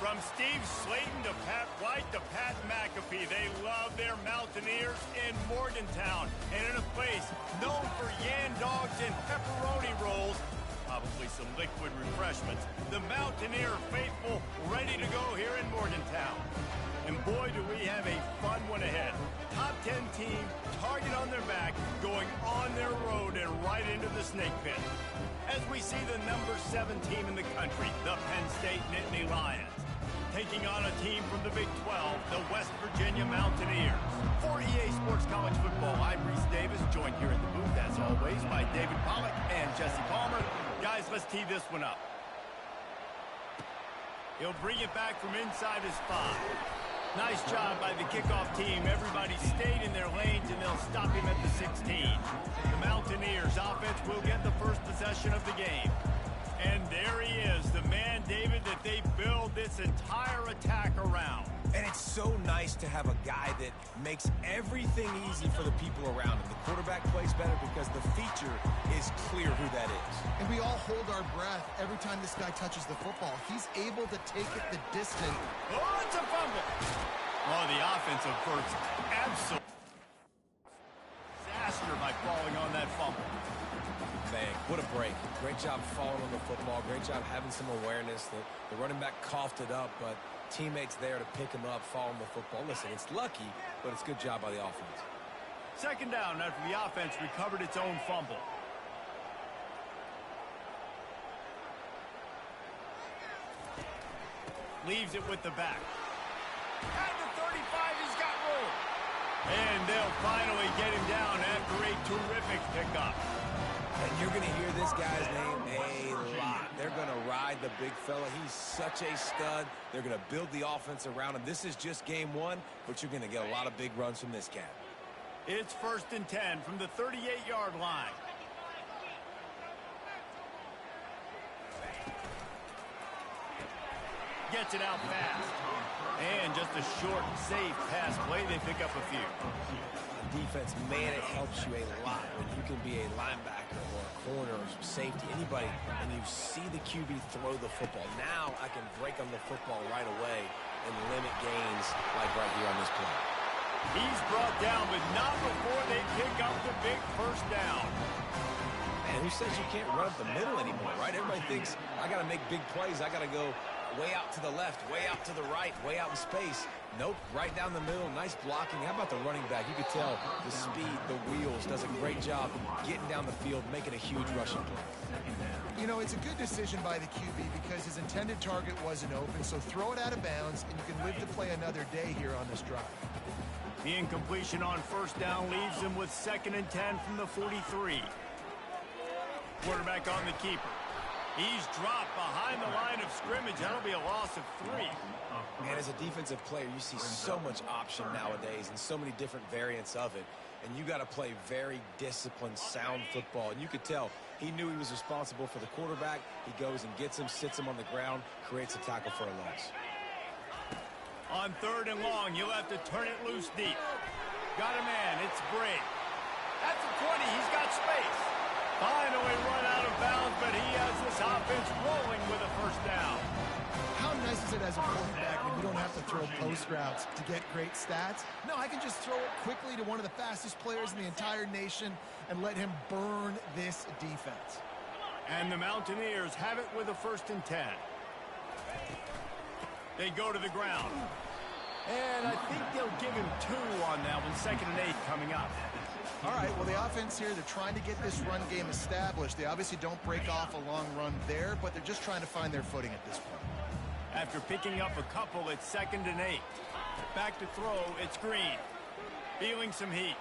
From Steve Slayton to Pat White to Pat McAfee, they love their Mountaineers in Morgantown. And in a place known for yan dogs and pepperoni rolls, probably some liquid refreshments, the Mountaineer faithful ready to go here in Morgantown. And boy, do we have a fun one ahead. Top 10 team, target on their back, going on their road and right into the snake pit. As we see the number 7 team in the country, the Penn State Nittany Lions, taking on a team from the Big 12, the West Virginia Mountaineers. For EA Sports College Football, I'm Reese Davis, joined here in the booth, as always, by David Pollack and Jesse Palmer. Guys, let's tee this one up. He'll bring it back from inside his 5. Nice job by the kickoff team. Everybody stayed in their lanes, and they'll stop him at the 16. The Mountaineers offense will get the first possession of the game. And there he is, the man, David, that they build this entire attack around. And it's so nice to have a guy that makes everything easy for the people around him. The quarterback plays better because the feature is clear who that is. And we all hold our breath every time this guy touches the football. He's able to take it the distance. Oh, it's a fumble. Oh, the offensive first absolute disaster by falling on that fumble. Man, what a break. Great job falling on the football. Great job having some awareness. The running back coughed it up, but teammates there to pick him up, fall on the football. Listen, it's lucky, but it's a good job by the offense. Second down after the offense recovered its own fumble. Leaves it with the back. At the 35, he's got room. And they'll finally get him down after a terrific pickup. And you're going to hear this guy's name a lot. They're going to ride the big fella. He's such a stud. They're going to build the offense around him. This is just game 1, but you're going to get a lot of big runs from this cat. It's 1st and 10 from the 38-yard line. Gets it out fast. And just a short, safe pass play. They pick up a few. Defense, man, it helps you a lot when you can be a linebacker or a corner or some safety, anybody, and you see the QB throw the football. Now I can break on the football right away and limit gains like right here on this play. He's brought down, but not before they pick up the big first down. Man, who says you can't run up the middle anymore, right? Everybody thinks I got to make big plays. I got to go way out to the left, way out to the right, way out in space. Nope, right down the middle, nice blocking. How about the running back? You could tell the speed, the wheels, does a great job getting down the field, making a huge rushing play. You know, it's a good decision by the QB because his intended target wasn't open, so throw it out of bounds, and you can live to play another day here on this drive. The incompletion on first down leaves him with 2nd and 10 from the 43. Quarterback on the keeper. He's dropped behind the line of scrimmage. That'll be a loss of 3. Man, as a defensive player, you see so much option nowadays and so many different variants of it. And you got to play very disciplined, sound football. And you could tell he knew he was responsible for the quarterback. He goes and gets him, sits him on the ground, creates a tackle for a loss. On 3rd and long, you'll have to turn it loose deep. Got a man. It's Brady. At the 20, he's got space. Finally run out of bounds, but he has this offense rolling with a first down. How nice is it as a quarterback when you don't have to throw post routes to get great stats? No, I can just throw it quickly to one of the fastest players in the entire nation and let him burn this defense. And the Mountaineers have it with a 1st and 10. They go to the ground. And I think they'll give him 2 on that one. 2nd and 8 coming up. All right, well, the offense here, they're trying to get this run game established. They obviously don't break off a long run there, but they're just trying to find their footing at this point. After picking up a couple, it's 2nd and 8. Back to throw, it's Green. Feeling some heat.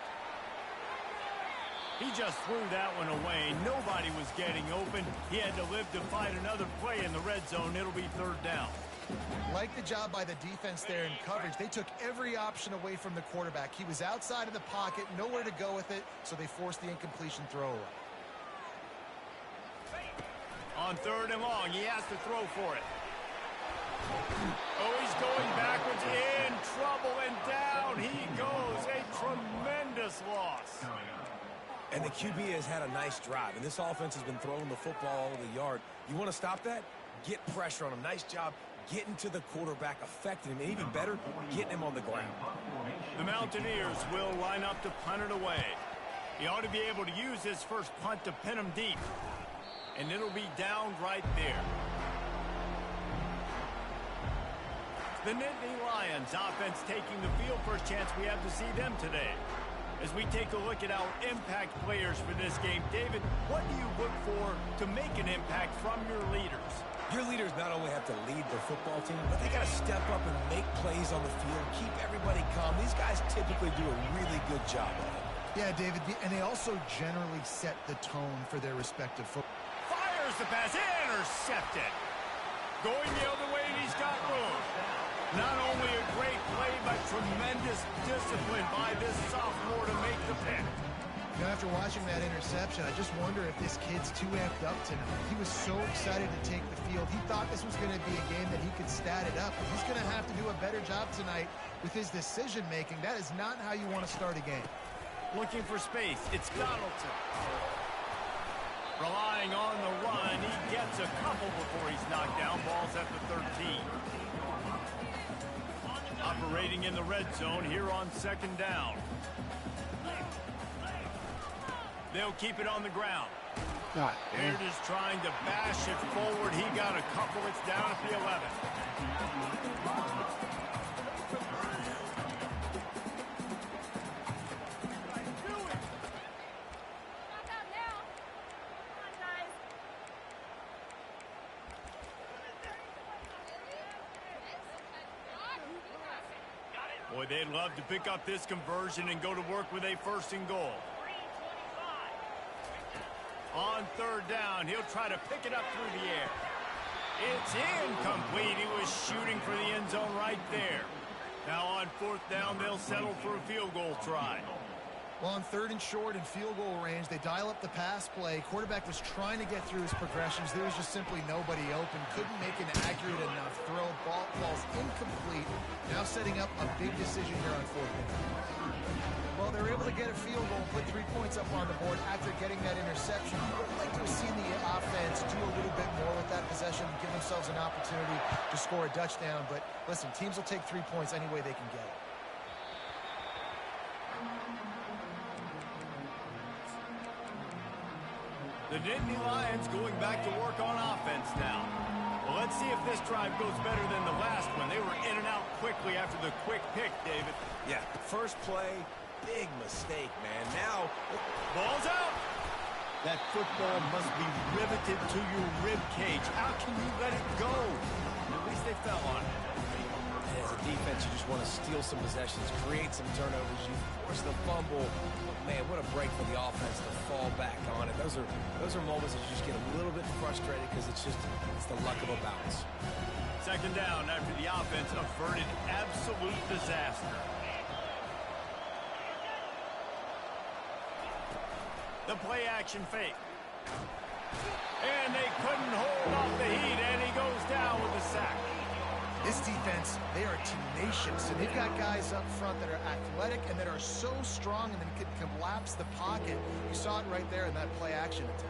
He just threw that one away. Nobody was getting open. He had to live to fight another play in the red zone. It'll be 3rd down. Like the job by the defense there in coverage. They took every option away from the quarterback. He was outside of the pocket, nowhere to go with it, so they forced the incompletion throw away. On 3rd and long, he has to throw for it. Oh, he's going backwards, in trouble, and down he goes. A tremendous loss. And the QB has had a nice drive, and this offense has been throwing the football all over the yard. You want to stop that? Get pressure on him. Nice job getting to the quarterback, affecting him, and even better, getting him on the ground. The Mountaineers will line up to punt it away. He ought to be able to use his first punt to pin him deep. And it'll be down right there. The Nittany Lions offense taking the field. First chance we have to see them today. As we take a look at our impact players for this game, David, what do you look for to make an impact from your leaders? Your leaders not only have to lead their football team, but they got to step up and make plays on the field, keep everybody calm. These guys typically do a really good job of it. Yeah, David, and they also generally set the tone for their respective football. Fires the pass, intercepted. Going the other way, and he's got room. Not only a great play, but tremendous discipline by this sophomore to make the pick. You know, after watching that interception, I just wonder if this kid's too amped up tonight. He was so excited to take the field. He thought this was going to be a game that he could stat it up. He's going to have to do a better job tonight with his decision-making. That is not how you want to start a game. Looking for space. It's Donaldson. Relying on the run. He gets a couple before he's knocked down. Ball's at the 13. Operating in the red zone here on second down. They'll keep it on the ground. Baird is trying to bash it forward. He got a couple. It's down at the 11. Boy, they'd love to pick up this conversion and go to work with a first and goal. On third down, he'll try to pick it up through the air. It's incomplete. He was shooting for the end zone right there. Now on fourth down, they'll settle for a field goal try. Well, on third and short and field goal range, they dial up the pass play. Quarterback was trying to get through his progressions. There was just simply nobody open. Couldn't make an accurate enough throw. Ball falls incomplete. Now setting up a big decision here on fourth down. Well, they were able to get a field goal, put 3 points up on the board after getting that interception. I would like to have seen the offense do a little bit more with that possession, give themselves an opportunity to score a touchdown. But listen, teams will take 3 points any way they can get it. The Nittany Lions going back to work on offense now. Well, let's see if this drive goes better than the last one. They were in and out quickly after the quick pick, David. Yeah, first play, big mistake, man. Now, ball's out. That football must be riveted to your rib cage. How can you let it go? At least they fell on it. As a defense, you just want to steal some possessions, create some turnovers. You force the fumble. Man, what a break for the offense to fall back on it. Those are moments that you just get a little bit frustrated because it's the luck of a bounce. Second down after the offense averted absolute disaster. The play action fake. And they couldn't hold off the heat, and he goes down with a sack. This defense, they are tenacious, and they've got guys up front that are athletic and that are so strong and then can collapse the pocket. You saw it right there in that play action attempt.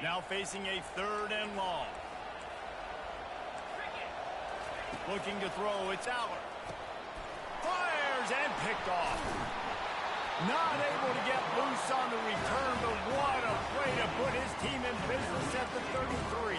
Now facing a third and long. Looking to throw, it's Aller. Fires and picked off. Not able to get loose on the return, but what a way to put his team in business at the 33.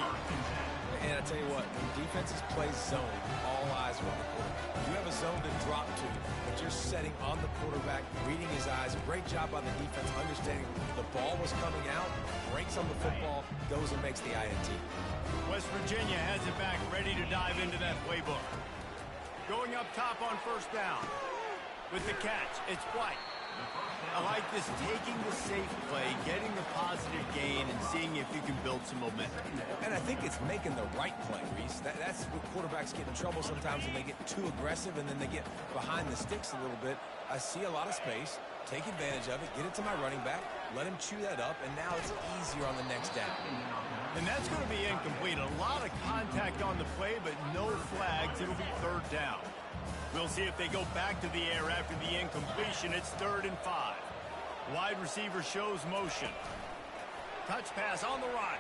And I tell you what, when defenses play zone, all eyes are on the quarterback. You have a zone to drop to, but you're setting on the quarterback, reading his eyes. Great job by the defense, understanding the ball was coming out, breaks on the football, goes and makes the INT. West Virginia has it back, ready to dive into that playbook. Going up top on first down. With the catch, it's White. I like this, taking the safe play, getting the positive gain, and seeing if you can build some momentum. And I think it's making the right play, Reese. That's what quarterbacks get in trouble sometimes when they get too aggressive and then they get behind the sticks a little bit. I see a lot of space, take advantage of it, get it to my running back, let him chew that up, and now it's easier on the next down. And that's going to be incomplete. A lot of contact on the play, but no flags. It'll be third down. We'll see if they go back to the air after the incompletion. It's 3rd and 5. Wide receiver shows motion. Touch pass on the run.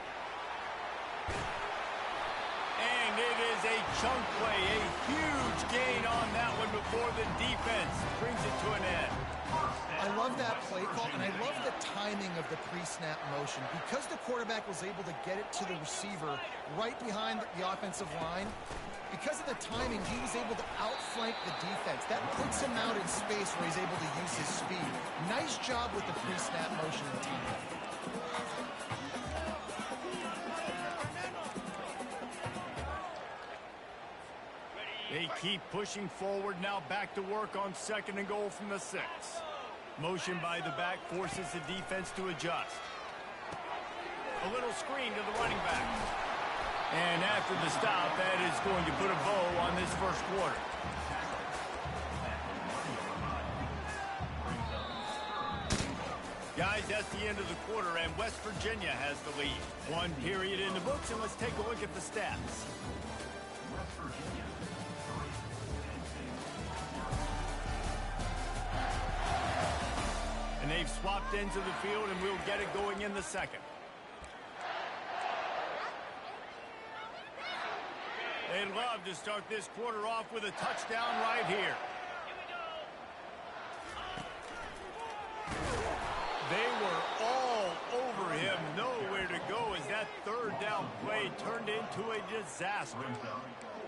And it is a chunk play, a huge gain on that one before the defense brings it to an end. I love that play call, and I love the timing of the pre-snap motion. Because the quarterback was able to get it to the receiver right behind the offensive line, because of the timing, he was able to outflank the defense. That puts him out in space where he's able to use his speed. Nice job with the pre-snap motion and timing. They keep pushing forward, now back to work on 2nd and goal from the 6. Motion by the back forces the defense to adjust. A little screen to the running back. And after the stop, that is going to put a bow on this first quarter. Guys, that's the end of the quarter, and West Virginia has the lead. 1 period in the books, and let's take a look at the stats. And they've swapped ends of the field, and we'll get it going in the 2nd. They'd love to start this quarter off with a touchdown right here. They were all over him, nowhere to go as that 3rd down play turned into a disaster.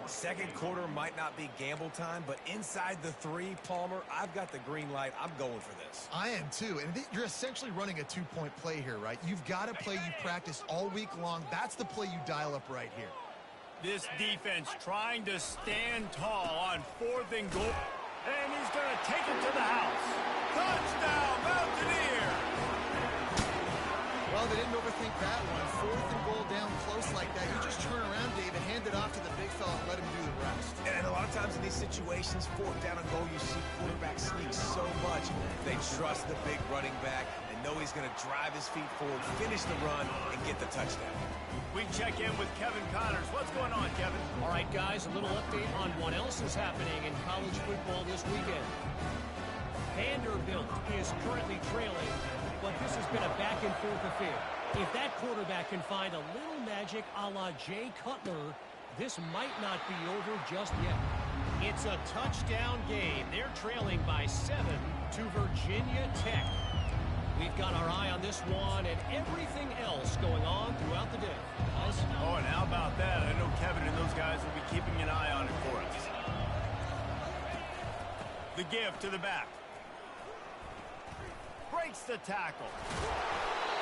2nd quarter might not be gamble time, but inside the 3, Palmer, I've got the green light. I'm going for this. I am too, and you're essentially running a 2-point play here, right? You've got a play you practiced all week long. That's the play you dial up right here. This defense trying to stand tall on 4th and goal. And he's going to take it to the house. Touchdown, Mountaineer! Well, they didn't overthink that one. 4th and goal down close like that. You just turn around, David, hand it off to the big fella and let him do the rest. And a lot of times in these situations, 4th down and goal, you see quarterbacks sneak so much. They trust the big running back and know he's going to drive his feet forward, finish the run, and get the touchdown. We check in with Kevin Connors. What's going on, Kevin? All right, guys, a little update on what else is happening in college football this weekend. Vanderbilt is currently trailing, but this has been a back-and-forth affair. If that quarterback can find a little magic a la Jay Cutler, this might not be over just yet. It's a touchdown game. They're trailing by 7 to Virginia Tech. We've got our eye on this one and everything else going on throughout the day. Guys? Oh, and how about that? I know Kevin and those guys will be keeping an eye on it for us. The give to the back. Breaks the tackle.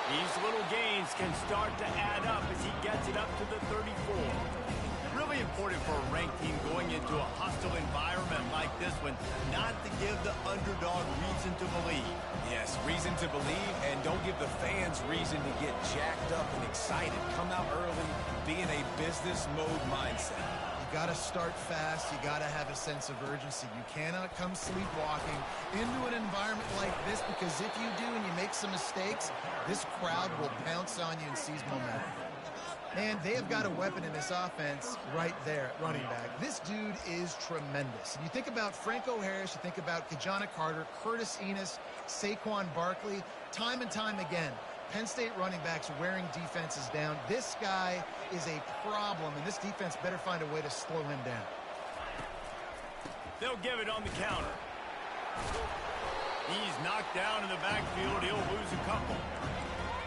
These little gains can start to add up as he gets it up to the 34. Really important for a ranked team going into a hostile environment like this one, not to give the underdog reason to believe. Yes, reason to believe, and don't give the fans reason to get jacked up and excited. Come out early, be in a business mode mindset. You got to start fast. You got to have a sense of urgency. You cannot come sleepwalking into an environment like this, because if you do and you make some mistakes, this crowd will pounce on you and seize momentum. Man, they have got a weapon in this offense right there at running back. This dude is tremendous. And you think about Franco Harris, you think about Kajana Carter, Curtis Enos, Saquon Barkley, time and time again, Penn State running backs wearing defenses down. This guy is a problem, and this defense better find a way to slow him down. They'll give it on the counter. He's knocked down in the backfield. He'll lose a couple.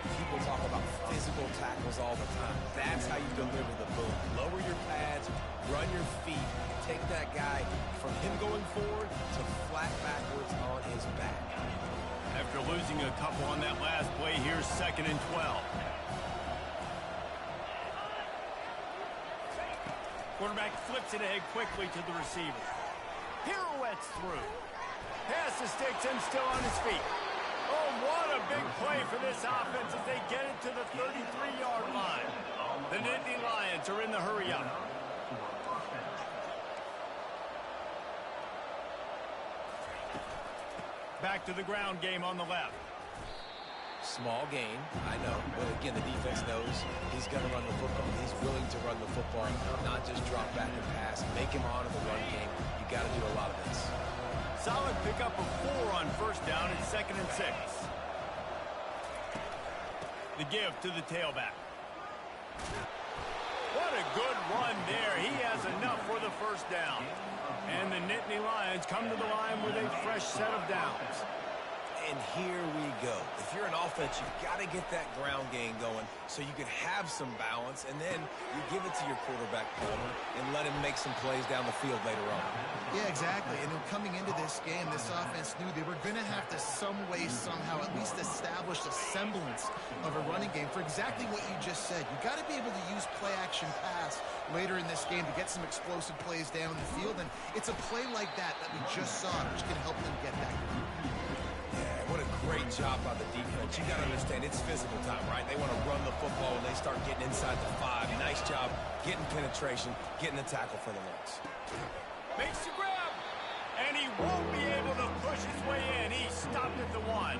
People talk about physical tackles all the time. That's how you deliver the boom. Lower your pads, run your feet, take that guy from him going forward to flat backwards on his back. After losing a couple on that last play, here's 2nd and 12. Quarterback flips it ahead quickly to the receiver. Pirouettes through. Pass the sticks and still on his feet. Oh, what a big play for this offense as they get it to the 33-yard line. The Nittany Lions are in the hurry-up. Back to the ground game on the left. Small gain, I know, but again, the defense knows he's going to run the football. He's willing to run the football, not just drop back and pass. Make him honor the run game. You got to do a lot of this. Solid pickup of 4 on first down and 2nd and 6. The give to the tailback. What a good run there. He has enough for the first down. And the Nittany Lions come to the line with a fresh set of downs. And here we go. If you're an offense, you've got to get that ground game going so you can have some balance, and then you give it to your quarterback, Palmer, and let him make some plays down the field later on. Yeah, exactly. And coming into this game, this offense knew they were going to have to some way, somehow, at least establish a semblance of a running game for exactly what you just said. You got to be able to use play-action pass later in this game to get some explosive plays down the field, and it's a play like that we just saw, which can help them get that. What a great job by the defense. You got to understand, it's physical time, right? They want to run the football when they start getting inside the 5. Nice job getting penetration, getting the tackle for the loss. Makes the grab, and he won't be able to push his way in. He stopped at the 1.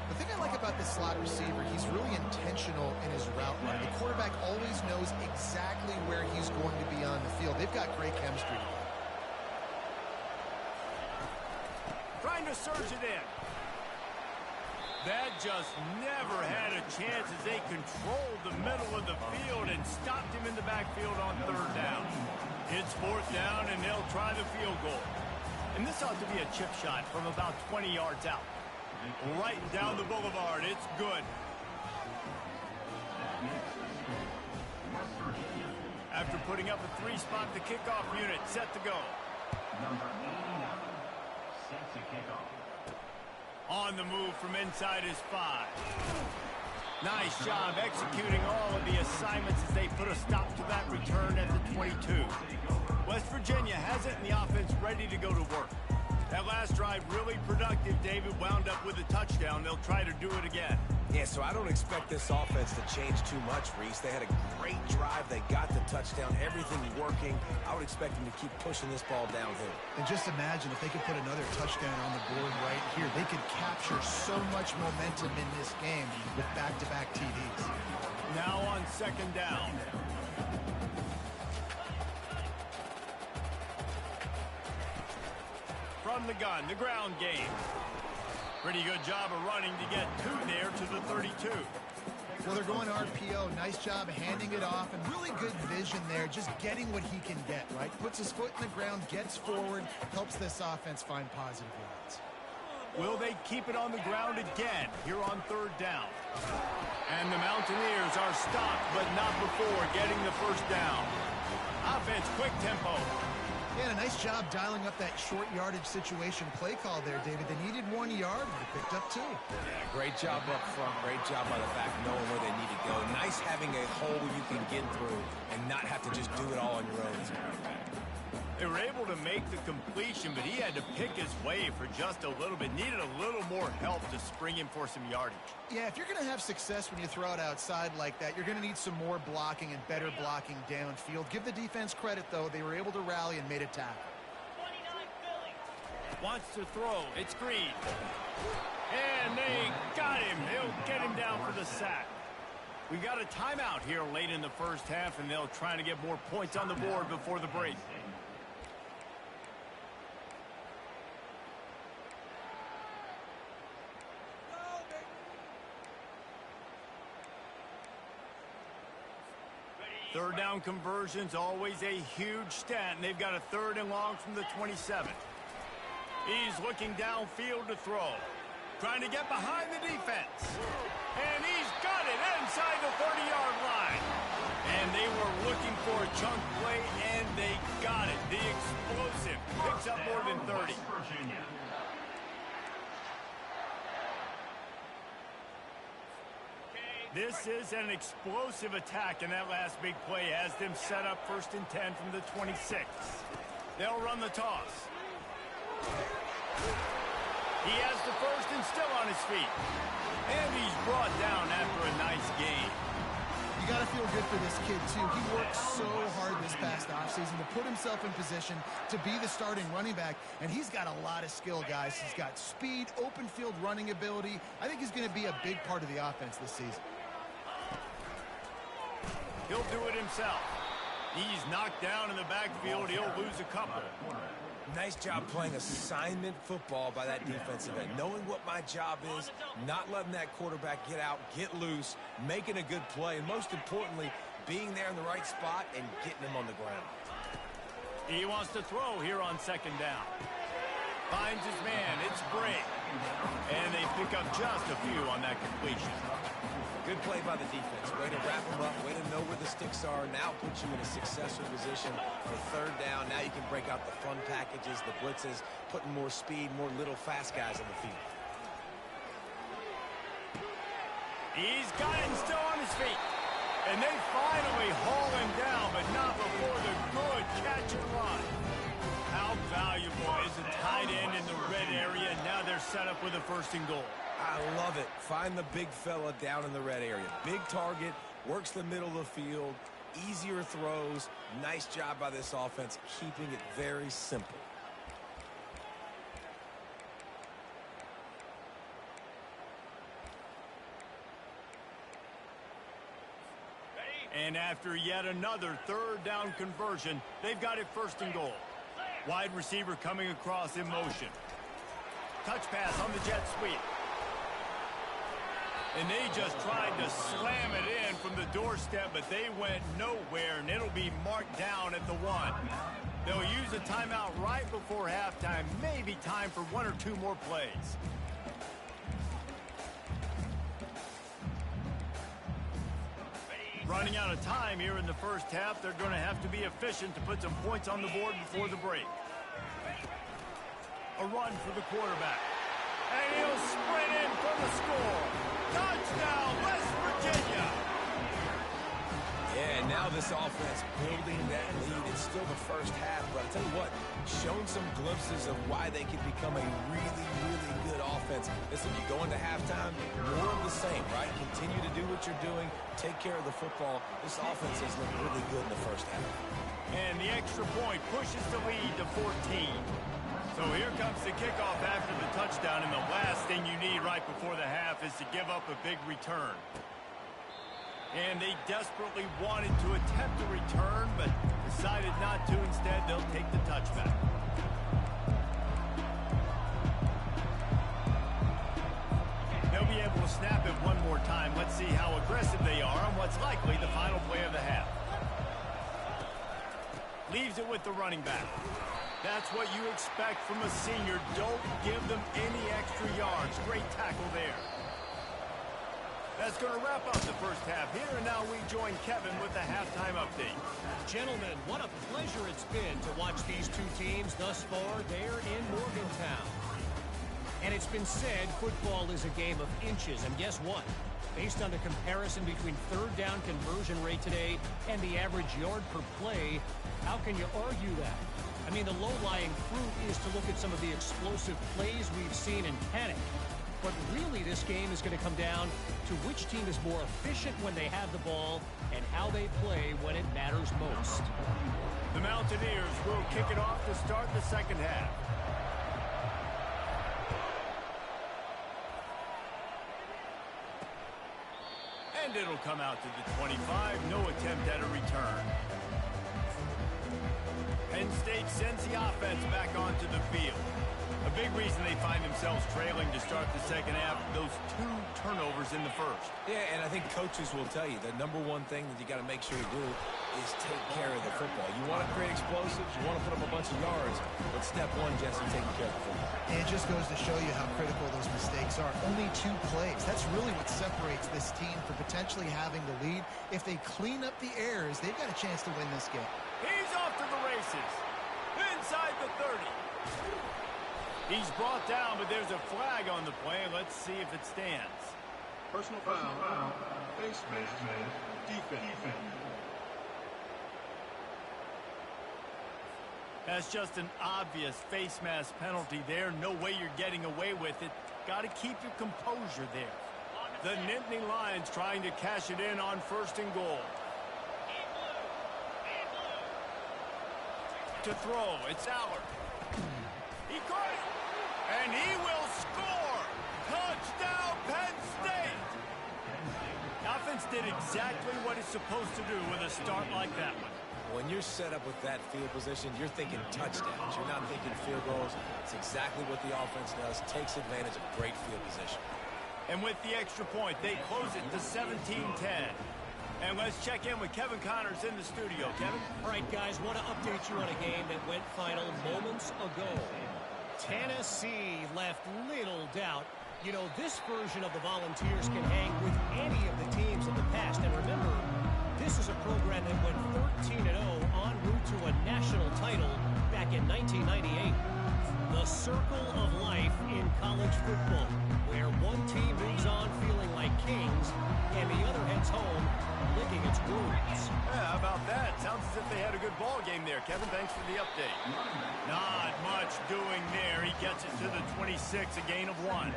The thing I like about this slot receiver, he's really intentional in his route run. The quarterback always knows exactly where he's going to be on the field. They've got great chemistry together. Trying to surge it in. That just never had a chance as they controlled the middle of the field and stopped him in the backfield on 3rd down. It's 4th down, and they'll try the field goal. And this ought to be a chip shot from about 20 yards out. Right down the boulevard. It's good. After putting up a 3-spot, the kickoff unit set to go. Number 89, set to kick off. On the move from inside his 5. Nice job executing all of the assignments as they put a stop to that return at the 22. West Virginia has it, and the offense ready to go to work. That last drive really productive. David wound up with a touchdown. They'll try to do it again. Yeah, so I don't expect this offense to change too much, Reese. They had a great drive. They got the touchdown. Everything working. I would expect them to keep pushing this ball downhill. And just imagine if they could put another touchdown on the board right here. They could capture so much momentum in this game with back-to-back TDs. Now on 2nd down. From the gun, the ground game. Pretty good job of running to get 2 there to the 32. Well, they're going RPO. Nice job handing it off, and really good vision there, just getting what he can get, right? Puts his foot in the ground, gets forward, helps this offense find positive yards. Will they keep it on the ground again here on 3rd down? And the Mountaineers are stopped, but not before getting the first down. Offense, quick tempo. Yeah, a nice job dialing up that short yardage situation play call there, David. They needed 1 yard, they picked up 2. Yeah, great job up front. Great job by the back knowing where they need to go. Nice having a hole you can get through and not have to just do it all on your own as a matter of fact. They were able to make the completion, but he had to pick his way for just a little bit. Needed a little more help to spring him for some yardage. Yeah, if you're going to have success when you throw it outside like that, you're going to need some more blocking and better blocking downfield. Give the defense credit, though. They were able to rally and made a tackle. Wants to throw. It's Green. And they got him. They'll get him down for the sack. We got a timeout here late in the first half, and they'll try to get more points on the board before the break. Third down conversions, always a huge stat, and they've got a 3rd and long from the 27. He's looking downfield to throw. Trying to get behind the defense. And he's got it inside the 30-yard line. And they were looking for a chunk play, and they got it. The explosive picks up more than 30. This is an explosive attack, and that last big play has them set up 1st and 10 from the 26. They'll run the toss. He has the first and still on his feet. And he's brought down after a nice game. You got to feel good for this kid, too. He worked so hard this past offseason to put himself in position to be the starting running back, and he's got a lot of skill, guys. He's got speed, open field running ability. I think he's going to be a big part of the offense this season. He'll do it himself. He's knocked down in the backfield. He'll lose a couple. Nice job playing assignment football by that defensive end. Knowing what my job is, not letting that quarterback get out, get loose, making a good play, and most importantly, being there in the right spot and getting him on the ground. He wants to throw here on second down. Finds his man. It's Bray. And they pick up just a few on that completion. Good play by the defense. Way to wrap them up. Way to know where the sticks are. Now puts you in a successful position for third down. Now you can break out the fun packages, the blitzes, putting more speed, more little fast guys on the field. He's got it and still on his feet. And they finally haul him down, but not before the good catch and run. How valuable is a tight end in the red area? Now they're set up with a first and goal. I love it. Find the big fella down in the red area. Big target, works the middle of the field, easier throws. Nice job by this offense, keeping it very simple. And after yet another third down conversion, they've got it first and goal. Wide receiver coming across in motion. Touch pass on the jet sweep. And they just tried to slam it in from the doorstep, but they went nowhere, and it'll be marked down at the 1. They'll use a timeout right before halftime, maybe time for one or two more plays. Running out of time here in the first half, they're going to have to be efficient to put some points on the board before the break. A run for the quarterback. And he'll sprint in for the score. Touchdown, West Virginia. Yeah, now this offense building that lead. It's still the first half, but I'll tell you what, shown some glimpses of why they could become a really, really good offense. Listen, you go into halftime, more of the same, right? Continue to do what you're doing, take care of the football. This offense has looked really good in the first half. And the extra point pushes the lead to 14. So here comes the kickoff after the touchdown, and the last thing you need right before the half is to give up a big return. And they desperately wanted to attempt a return, but decided not to. Instead, they'll take the touchback. They'll be able to snap it one more time. Let's see how aggressive they are on what's likely the final play of the half. Leaves it with the running back. That's what you expect from a senior. Don't give them any extra yards. Great tackle there. That's going to wrap up the first half here, and now we join Kevin with the halftime update. Gentlemen, what a pleasure it's been to watch these two teams thus far there in Morgantown. And it's been said football is a game of inches, and guess what? Based on the comparison between third down conversion rate today and the average yard per play, how can you argue that? I mean, the low-lying fruit is to look at some of the explosive plays we've seen in panic. But really, this game is going to come down to which team is more efficient when they have the ball and how they play when it matters most. The Mountaineers will kick it off to start the second half. And it'll come out to the 25. No attempt at a return. Penn State sends the offense back onto the field. A big reason they find themselves trailing to start the second half, those two turnovers in the first. Yeah, and I think coaches will tell you the number one thing that you got to make sure you do is take care of the football. You want to create explosives, you want to put up a bunch of yards, but step one, Jesse, taking care of the football. And it just goes to show you how critical those mistakes are. Only 2 plays. That's really what separates this team from potentially having the lead. If they clean up the errors, they've got a chance to win this game. He's off to the races. Inside the 30. He's brought down, but there's a flag on the play. Let's see if it stands. Personal foul. Face mask. Defense. That's just an obvious face mask penalty there. No way you're getting away with it. Got to keep your composure there. The Nittany Lions trying to cash it in on first and goal. To throw, it's Allard. He caught it. And he will score! Touchdown, Penn State! Offense did exactly what it's supposed to do with a start like that one. When you're set up with that field position, you're thinking touchdowns. You're not thinking field goals. It's exactly what the offense does. Takes advantage of great field position. And with the extra point, they close it to 17-10. And let's check in with Kevin Connors in the studio. Kevin? All right, guys, want to update you on a game that went final moments ago. Tennessee left little doubt. You know, this version of the Volunteers can hang with any of the teams of the past. And remember, this is a program that went 13-0 en route to a national title back in 1998. The circle of life in college football, where one team moves on feeling like kings and the other heads home licking its wounds. Yeah, how about that? Sounds as if they had a good ball game there. Kevin, thanks for the update. Not much doing there. He gets it to the 26, a gain of 1.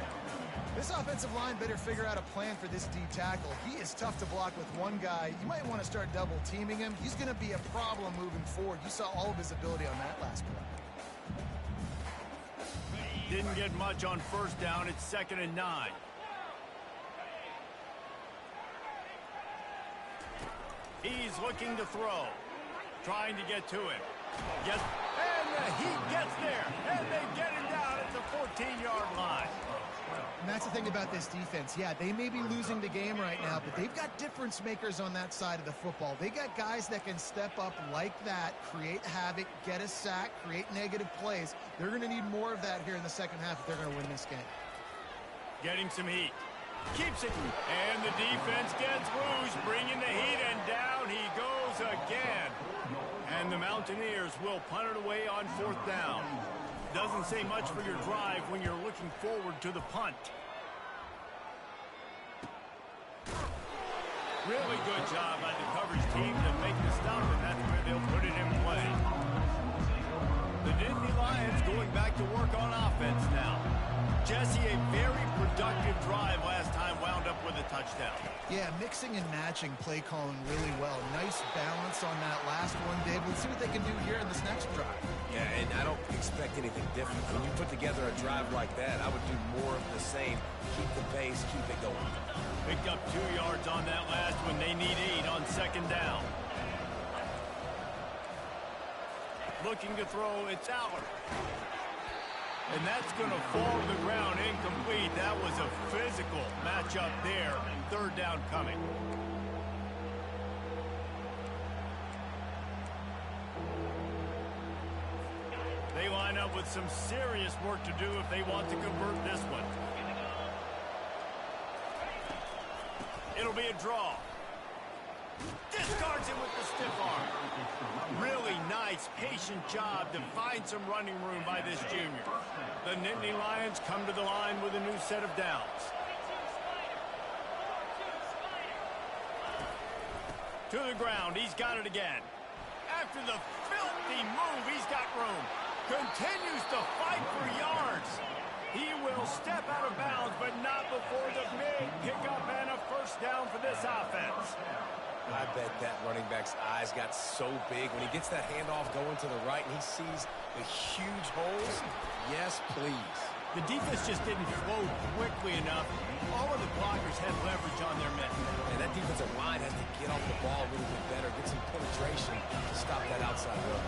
This offensive line better figure out a plan for this D tackle. He is tough to block with one guy. You might want to start double teaming him. He's going to be a problem moving forward. You saw all of his ability on that last play. Didn't get much on first down. It's 2nd and 9. He's looking to throw. Trying to get to him. Yes, and he gets there. And they get him down at the 14-yard line. And that's the thing about this defense. Yeah, they may be losing the game right now, but they've got difference makers on that side of the football. They got guys that can step up like that, create havoc, get a sack, create negative plays. They're going to need more of that here in the second half if they're going to win this game. Getting some heat. Keeps it. And the defense gets loose, bringing the heat, and down he goes again. And the Mountaineers will punt it away on 4th down. Doesn't say much for your drive when you're looking forward to the punt. Really good job by the coverage team to make the stop, and that's where they'll put it in play. The Nittany Lions going back to work on offense now. Jesse, a very productive drive last time, wound up with a touchdown. Yeah, mixing and matching play calling really well. Nice balance on that last one, Dave. Let's see what they can do here in this next drive. Yeah, and I don't expect anything different. When you put together a drive like that, I would do more of the same. Keep the pace, keep it going. Picked up 2 yards on that last one. They need 8 on 2nd down. Looking to throw, it's out. And that's going to fall to the ground incomplete. That was a physical matchup there. 3rd down coming. They line up with some serious work to do if they want to convert this one. It'll be a draw. Discards it with the stiff arm. Really nice, patient job to find some running room by this junior. The Nittany Lions come to the line with a new set of downs. To the ground, he's got it again. After the filthy move, he's got room. Continues to fight for yards. He will step out of bounds, but not before the big pickup and a 1st down for this offense. I bet that running back's eyes got so big when he gets that handoff going to the right and he sees the huge holes. Yes, please. The defense just didn't flow quickly enough. All of the blockers had leverage on their men. And that defensive line has to get off the ball a little bit better, get some penetration to stop that outside run.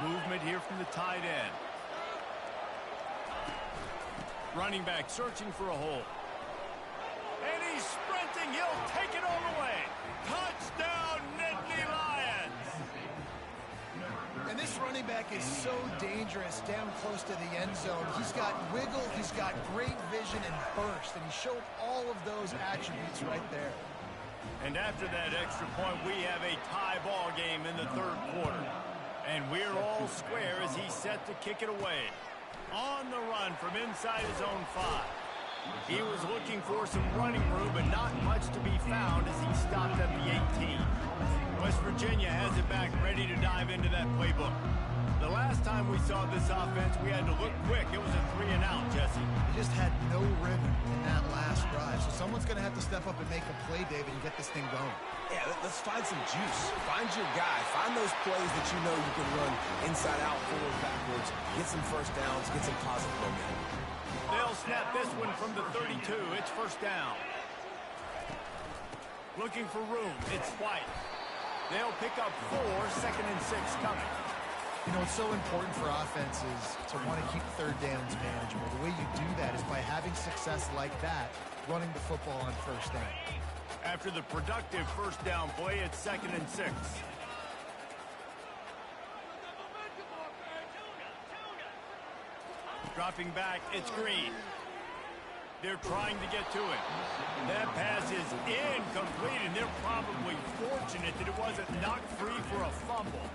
Movement here from the tight end. Running back searching for a hole. And he's sprinting. He'll take it all the way. Touchdown, Nittany Lions. And this running back is so dangerous down close to the end zone. He's got wiggle, he's got great vision and burst, and he showed all of those attributes right there. And after that extra point, we have a tie ball game in the 3rd quarter. And we're all square as he's set to kick it away. On the run from inside his own 5. He was looking for some running room, but not much to be found as he stopped at the 18. West Virginia has it back, ready to dive into that playbook. The last time we saw this offense, we had to look quick. It was a 3-and-out, Jesse. They just had no rhythm in that last drive. So someone's going to have to step up and make a play, David, and get this thing going. Yeah, let's find some juice. Find your guy. Find those plays that you know you can run inside out, forward, backwards, get some 1st downs, get some positive momentum. They'll snap this one from the 32. It's first down. Looking for room. It's White. They'll pick up 4, 2nd and 6 coming. You know, it's so important for offenses to want to keep third downs manageable. The way you do that is by having success like that, running the football on first down. After the productive first down play, it's 2nd and 6. Dropping back, it's Green. They're trying to get to it. That pass is incomplete, and they're probably fortunate that it wasn't knocked free for a fumble.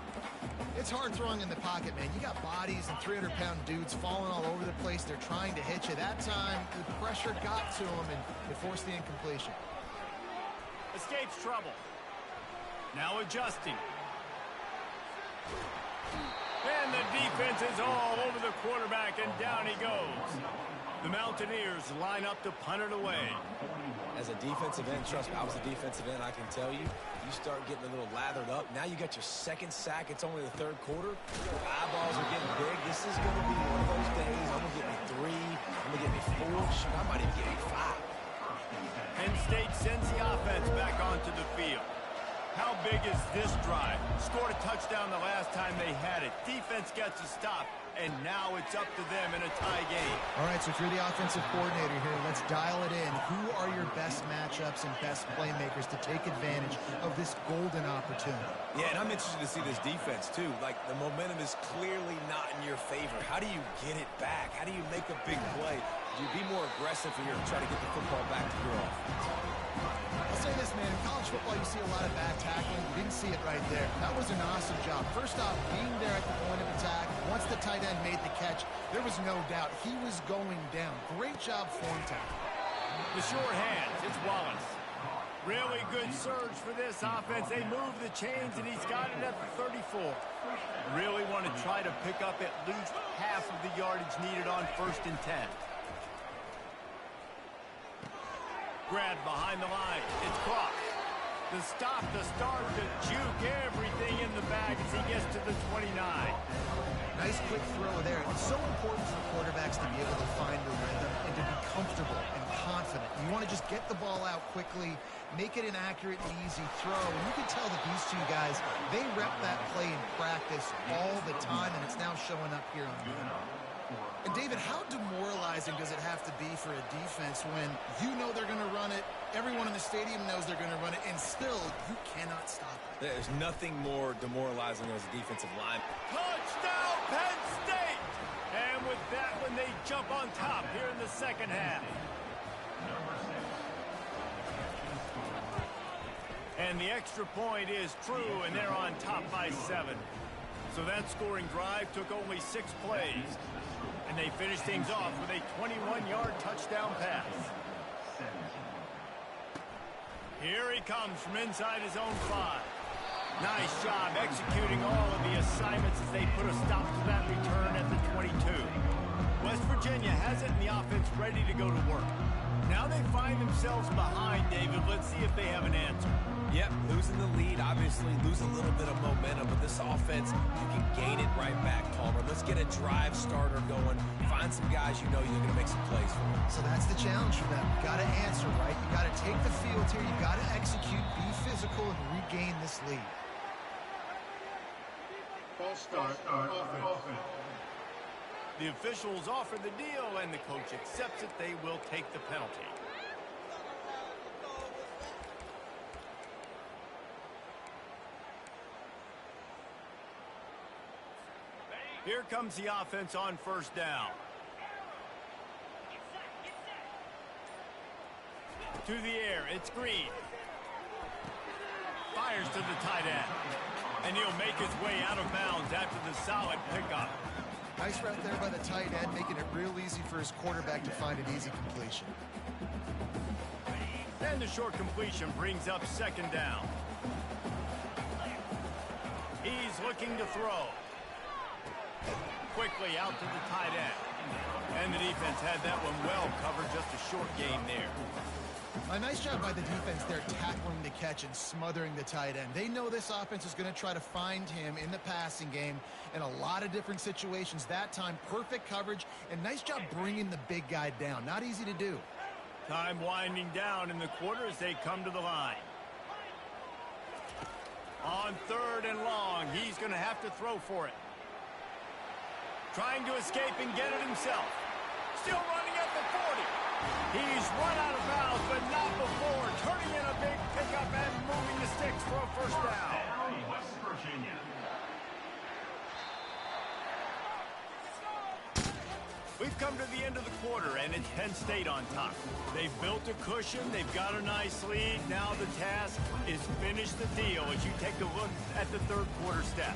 It's hard throwing in the pocket, man. You got bodies and 300-pound dudes falling all over the place. They're trying to hit you. That time, the pressure got to them, and it forced the incompletion. Escapes trouble. Now adjusting. And the defense is all over the quarterback, and down he goes. The Mountaineers line up to punt it away. As a defensive end, trust me, I was a defensive end, I can tell you, you start getting a little lathered up. Now you got your second sack. It's only the third quarter. Your eyeballs are getting big. This is going to be one of those days. I'm going to get me 3. I'm going to get me 4. Shoot, I might even get me 5. Penn State sends the offense back onto the field. How big is this drive? Scored a touchdown the last time they had it. Defense gets a stop, and now it's up to them in a tie game. All right, so if you're the offensive coordinator here, let's dial it in. Who are your best matchups and best playmakers to take advantage of this golden opportunity? Yeah, and I'm interested to see this defense, too. Like, the momentum is clearly not in your favor. How do you get it back? How do you make a big play? Do you be more aggressive here and try to get the football back to your offense? I'll say this, man. In college football, you see a lot of bad tackling. You didn't see it right there. That was an awesome job. First off, being there at the point of attack. Once the tight end made the catch, there was no doubt he was going down. Great job form tackle. The short hands, it's Wallace. Really good surge for this offense. They move the chains, and he's got it at the 34. Really want to try to pick up at least half of the yardage needed on 1st and 10. Grab behind the line. It's Cross. The stop, the start, the juke, everything in the bag as he gets to the 29. Nice quick throw there. It's so important for quarterbacks to be able to find the rhythm and to be comfortable and confident. You want to just get the ball out quickly, make it an accurate and easy throw. And you can tell that these two guys, they rep that play in practice all the time, and it's now showing up here on the field. And, David, how demoralizing does it have to be for a defense when you know they're going to run it, everyone in the stadium knows they're going to run it, and still you cannot stop it? There's nothing more demoralizing as a defensive line. Touchdown, Penn State! And with that one, they jump on top here in the second half. And the extra point is true, and they're on top by 7. So that scoring drive took only 6 plays. And they finish things off with a 21-yard touchdown pass. Here he comes from inside his own 5. Nice job executing all of the assignments as they put a stop to that return at the 22. West Virginia has it in the offense ready to go to work. Now they find themselves behind, David. Let's see if they have an answer. Yep, losing the lead, obviously lose a little bit of momentum, but this offense, you can gain it right back, Palmer. Let's get a drive starter going. Find some guys you know you're going to make some plays for. So that's the challenge for them. You got to answer, right? You got to take the field here. You got to execute, be physical, and regain this lead. False start, offense. The officials offer the deal, and the coach accepts it. They will take the penalty. Here comes the offense on 1st down. To the air, it's Green. Fires to the tight end. And he'll make his way out of bounds after the solid pickup. Nice route there by the tight end, making it real easy for his quarterback to find an easy completion. And the short completion brings up 2nd down. He's looking to throw. Quickly out to the tight end. And the defense had that one well covered, just a short gain there. A nice job by the defense there tackling the catch and smothering the tight end. They know this offense is going to try to find him in the passing game in a lot of different situations. That time, perfect coverage, and nice job bringing the big guy down. Not easy to do. Time winding down in the quarter as they come to the line. On 3rd and long, he's going to have to throw for it. Trying to escape and get it himself. Still running at the 40. He's run out of bounds, but not before. Turning in a big pickup and moving the sticks for a first down. West Virginia. We've come to the end of the quarter, and it's Penn State on top. They've built a cushion. They've got a nice lead. Now the task is finish the deal as you take a look at the third quarter stats.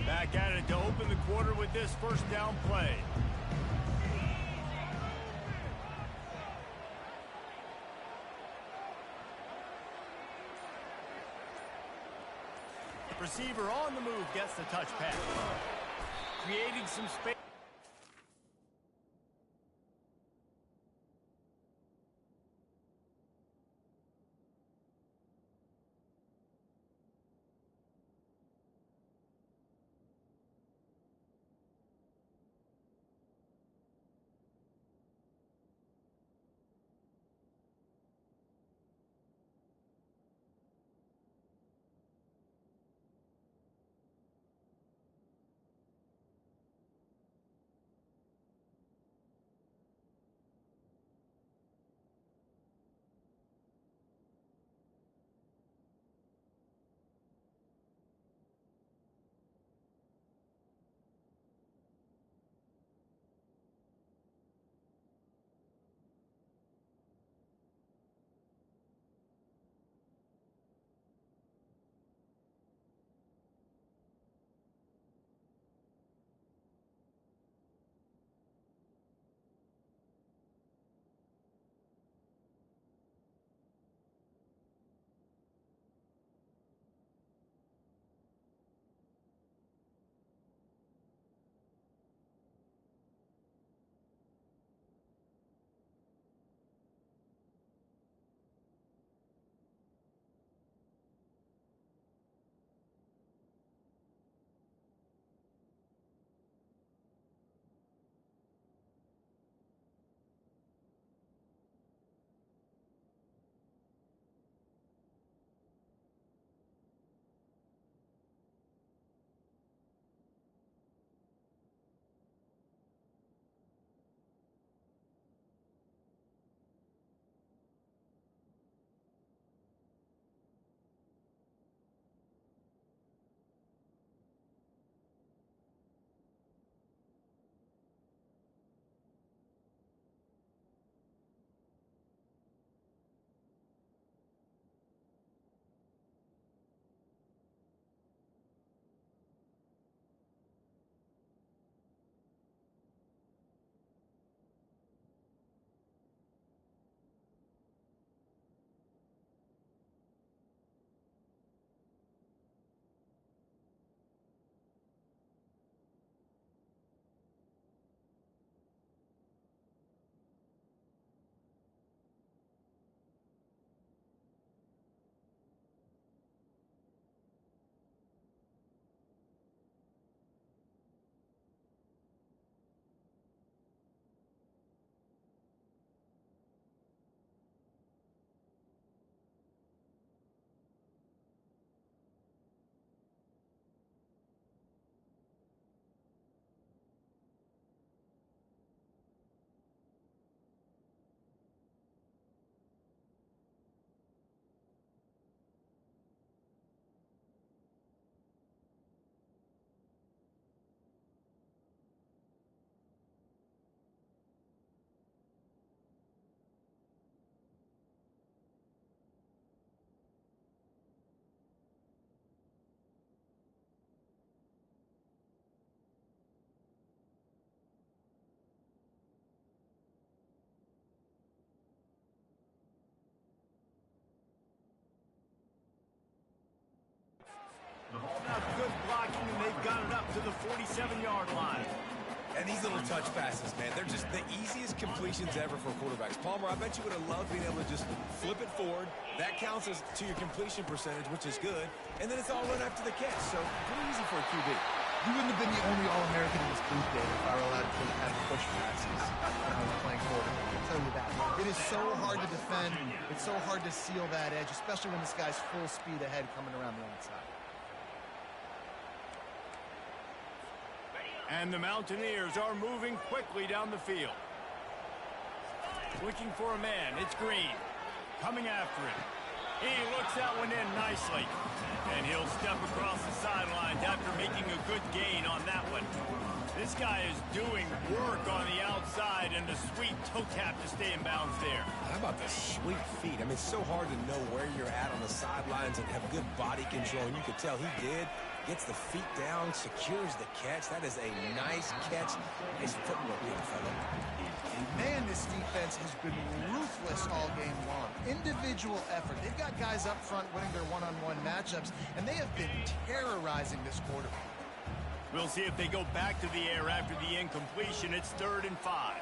Back at it to open the quarter with this first down play. Receiver on the move gets the touch pass. Creating some space. Now good blocking, and they've got it up to the 47-yard line. And these little touch passes, man, they're just the easiest completions ever for quarterbacks. Palmer, I bet you would have loved being able to just flip it forward. That counts as to your completion percentage, which is good. And then it's all run after the catch, so pretty easy for a QB. You wouldn't have been the only All-American in this booth, Dave, if I were allowed to have push passes when I was playing quarterback. I'll tell you that. It is so hard to defend. It's so hard to seal that edge, especially when this guy's full speed ahead coming around the outside. And the Mountaineers are moving quickly down the field. Looking for a man. It's Green. Coming after it. He looks that one in nicely. And he'll step across the sidelines after making a good gain on that one. This guy is doing work on the outside and the sweet toe tap to stay in bounds there. How about the sweet feet? I mean, it's so hard to know where you're at on the sidelines and have good body control. And you could tell he did. Gets the feet down, secures the catch. That is a nice catch. Nice footwork, young fellow. Man, this defense has been ruthless all game long. Individual effort. They've got guys up front winning their one-on-one matchups, and they have been terrorizing this quarterback. We'll see if they go back to the air after the incompletion. It's 3rd and 5.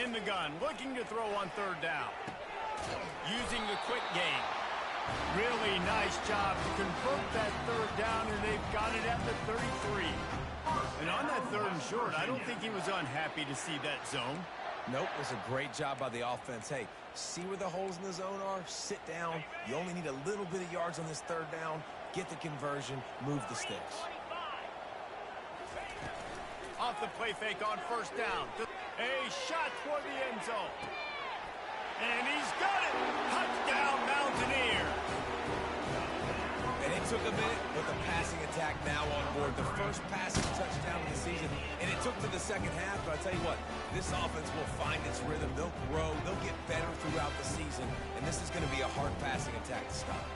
In the gun, looking to throw on 3rd down. Using the quick game. Really nice job to convert that 3rd down, and they've got it at the 33. And on that 3rd and short, I don't think he was unhappy to see that zone. Nope, it was a great job by the offense. Hey, see where the holes in the zone are? Sit down. You only need a little bit of yards on this 3rd down. Get the conversion. Move the sticks. Off the play fake on 1st down. A shot toward the end zone. And he's got it. Touchdown, Mountaineer. And it took a minute, but the passing attack now on board. The first passing touchdown of the season, and it took to the second half. But I'll tell you what, this offense will find its rhythm. They'll grow. They'll get better throughout the season. And this is going to be a hard passing attack to stop.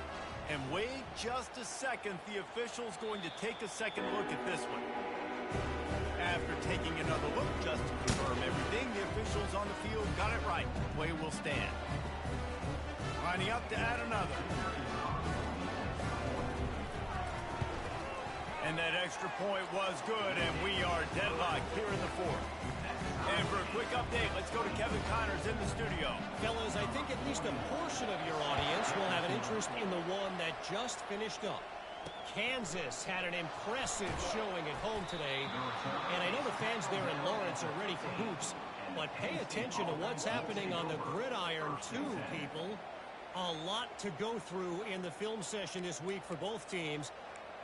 And wait just a second. The official's going to take a second look at this one. After taking another look just to confirm everything, the officials on the field got it right. Play will stand. Lining up to add another. And that extra point was good, and we are deadlocked here in the 4th. And for a quick update, let's go to Kevin Connors in the studio. Fellas, I think at least a portion of your audience will have an interest in the one that just finished up. Kansas had an impressive showing at home today, and I know the fans there in Lawrence are ready for hoops, but pay attention to what's happening on the gridiron too, people. A lot to go through in the film session this week for both teams,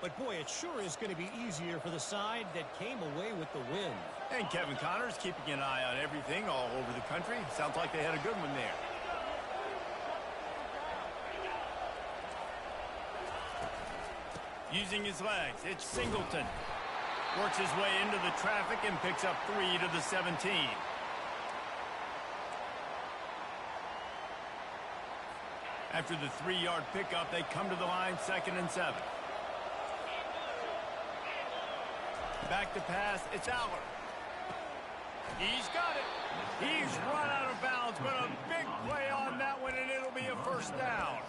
but boy, it sure is going to be easier for the side that came away with the win. And Kevin Connors keeping an eye on everything all over the country. Sounds like they had a good one there. Using his legs, it's Singleton. Works his way into the traffic and picks up 3 to the 17. After the 3-yard pickup, they come to the line, 2nd and 7. Back to pass, it's Aller. He's got it. He's run out of bounds, but a big play on that one, and it'll be a 1st down.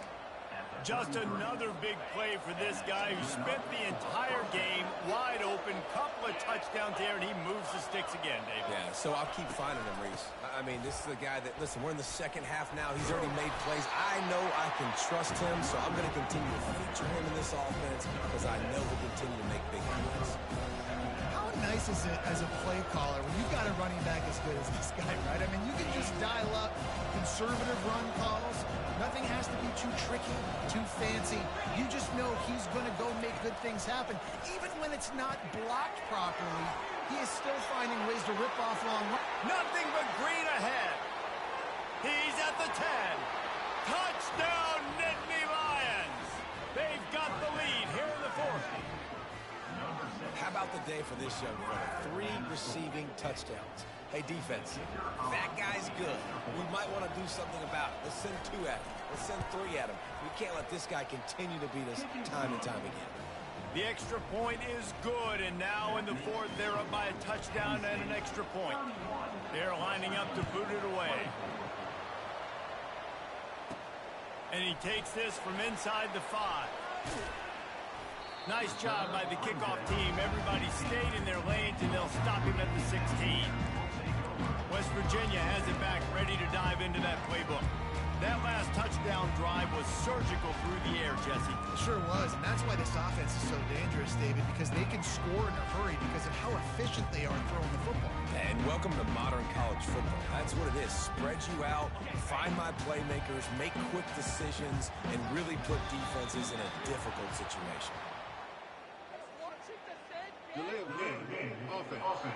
Just another big play for this guy who spent the entire game wide open. Couple of touchdowns there, and he moves the sticks again, David. Yeah, so I'll keep finding him, Reese. I mean, this is the guy that, listen, we're in the second half now. He's already made plays. I know I can trust him, so I'm going to continue to feature him in this offense because I know he'll continue to make big plays. How nice is it as a play caller when you've got a running back as good as this guy, right? I mean, you can just dial up conservative run calls. Nothing has to be too tricky, too fancy. You just know he's going to go make good things happen. Even when it's not blocked properly, he is still finding ways to rip off long runs. Nothing but green ahead. He's at the 10. Touchdown, Nittany Lions. They've got the lead here in the 4th. How about the day for this young fella? 3 receiving touchdowns. Hey, defense, that guy's good. We might want to do something about it. Let's send 2 at him. Let's send 3 at him. We can't let this guy continue to beat us time and time again. The extra point is good, and now in the 4th, they're up by a touchdown and an extra point. They're lining up to boot it away. And he takes this from inside the 5. Nice job by the kickoff team. Everybody stayed in their lanes, and they'll stop him at the 16. West Virginia has it back, ready to dive into that playbook. That last touchdown drive was surgical through the air, Jesse. It sure was, and that's why this offense is so dangerous, David, because they can score in a hurry because of how efficient they are throwing the football. And welcome to modern college football. That's what it is. Spread you out, find my playmakers, make quick decisions, and really put defenses in a difficult situation. Delay of game. Offense.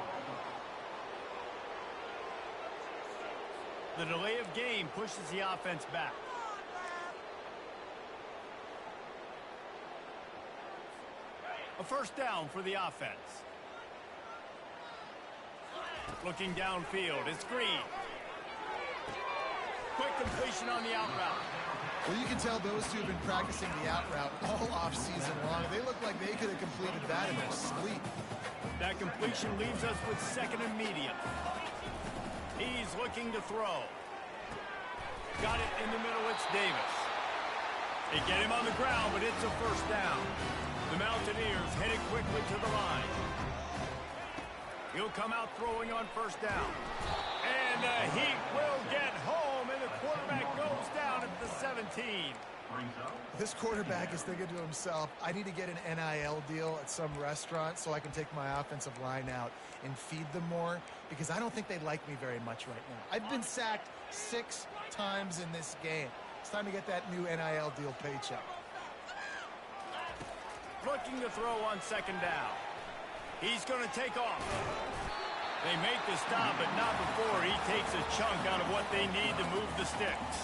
The delay of game pushes the offense back. A first down for the offense. Looking downfield, it's Green. Quick completion on the out route. Well, you can tell those two have been practicing the out route all offseason long. They look like they could have completed that in their sleep. That completion leaves us with second and medium. He's looking to throw. Got it in the middle, it's Davis. They get him on the ground, but it's a first down. The Mountaineers headed quickly to the line. He'll come out throwing on first down. And he will get home, and the quarterback goes down at the 17. This quarterback is thinking to himself, I need to get an NIL deal at some restaurant so I can take my offensive line out and feed them more, because I don't think they like me very much right now. I've been sacked 6 times in this game. It's time to get that new NIL deal paycheck. Looking to throw on second down. He's going to take off. They make the stop, but not before he takes a chunk out of what they need to move the sticks.